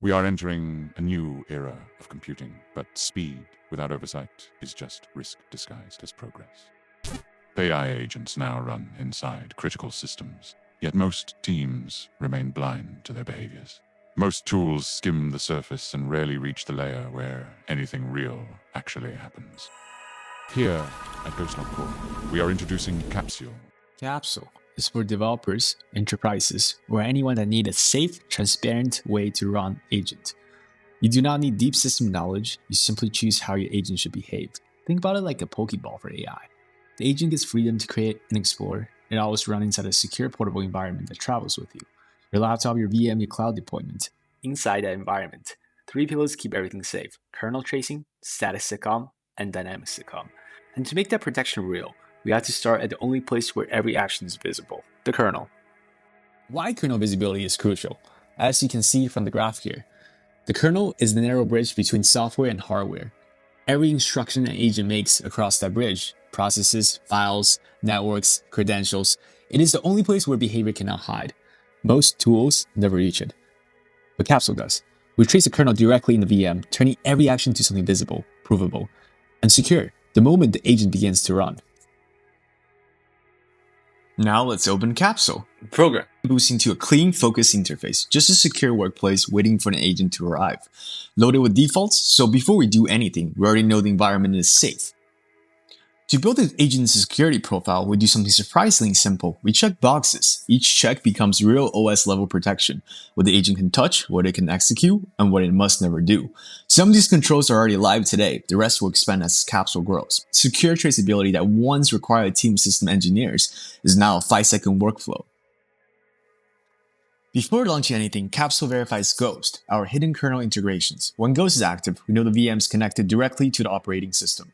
We are entering a new era of computing, but speed without oversight is just risk disguised as progress. AI agents now run inside critical systems, yet most teams remain blind to their behaviors. Most tools skim the surface and rarely reach the layer where anything real actually happens. Here at Ghost Not Core, we are introducing Capsule. Capsule is for developers, enterprises, or anyone that need a safe, transparent way to run agent. You do not need deep system knowledge, you simply choose how your agent should behave. Think about it like a Pokeball for AI. The agent gets freedom to create and explore. It always runs inside a secure portable environment that travels with you. Your laptop, your VM, your cloud deployment. Inside that environment, three pillars keep everything safe: kernel tracing, static syscall, and dynamic syscall. And to make that protection real, we have to start at the only place where every action is visible, the kernel. Why kernel visibility is crucial? As you can see from the graph here, the kernel is the narrow bridge between software and hardware. Every instruction an agent makes across that bridge, processes, files, networks, credentials, it is the only place where behavior cannot hide. Most tools never reach it. But Capsule does. We trace the kernel directly in the VM, turning every action to something visible, provable, and secure the moment the agent begins to run. Now let's open Capsule. Program boosts into a clean, focused interface, just a secure workplace waiting for an agent to arrive. Loaded with defaults, so before we do anything, we already know the environment is safe. To build an agent's security profile, we do something surprisingly simple. We check boxes. Each check becomes real OS level protection, what the agent can touch, what it can execute, and what it must never do. Some of these controls are already live today. The rest will expand as Capsule grows. Secure traceability that once required a team of system engineers is now a 5-second workflow. Before launching anything, Capsule verifies Ghost, our hidden kernel integrations. When Ghost is active, we know the VM is connected directly to the operating system.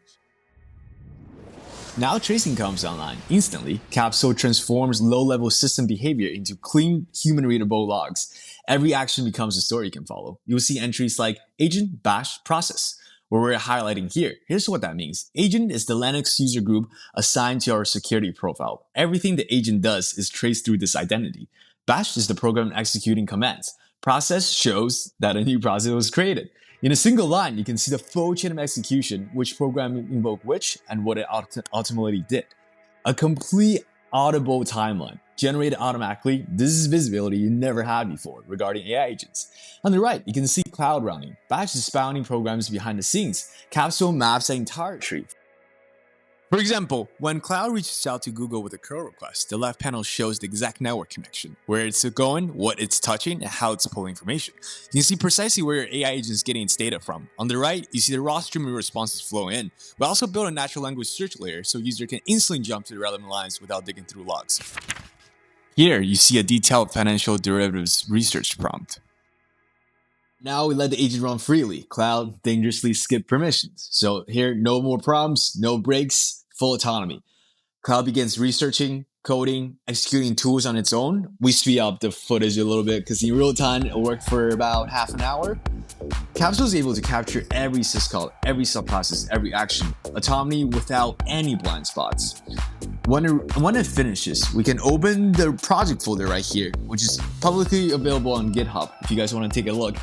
Now tracing comes online. Instantly, Capsule transforms low-level system behavior into clean, human-readable logs. Every action becomes a story you can follow. You'll see entries like agent bash process, where we're highlighting here. Here's what that means. Agent is the Linux user group assigned to our security profile. Everything the agent does is traced through this identity. Bash is the program executing commands. Process shows that a new process was created. In a single line, you can see the full chain of execution, which program invoked which, and what it ultimately did. A complete audible timeline, generated automatically. This is visibility you never had before regarding AI agents. On the right, you can see cloud routing. Bash is spawning programs behind the scenes. Capsule maps the entire tree. For example, when Cloud reaches out to Google with a curl request, the left panel shows the exact network connection, where it's going, what it's touching, and how it's pulling information. You can see precisely where your AI agent is getting its data from. On the right, you see the raw stream of responses flow in. We also built a natural language search layer so user can instantly jump to the relevant lines without digging through logs. Here, you see a detailed financial derivatives research prompt. Now we let the agent run freely. Cloud dangerously skip permissions. So here, no more prompts, no breaks, full autonomy. Cloud begins researching, coding, executing tools on its own. We speed up the footage a little bit because in real time it worked for about half an hour. Capsule is able to capture every syscall, every subprocess, every action, autonomy without any blind spots. When it finishes, we can open the project folder right here, which is publicly available on GitHub if you guys want to take a look.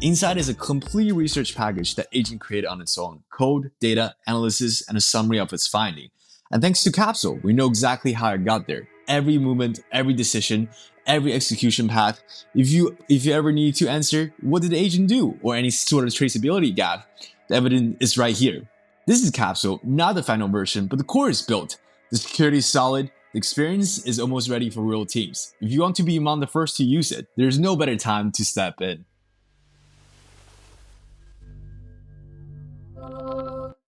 Inside is a complete research package that agent created on its own: code, data, analysis, and a summary of its finding. And thanks to Capsule, we know exactly how it got there. Every movement, every decision, every execution path. If you ever need to answer, what did the agent do? Or any sort of traceability gap, the evidence is right here. This is Capsule, not the final version, but the core is built. The security is solid. The experience is almost ready for real teams. If you want to be among the first to use it, there's no better time to step in.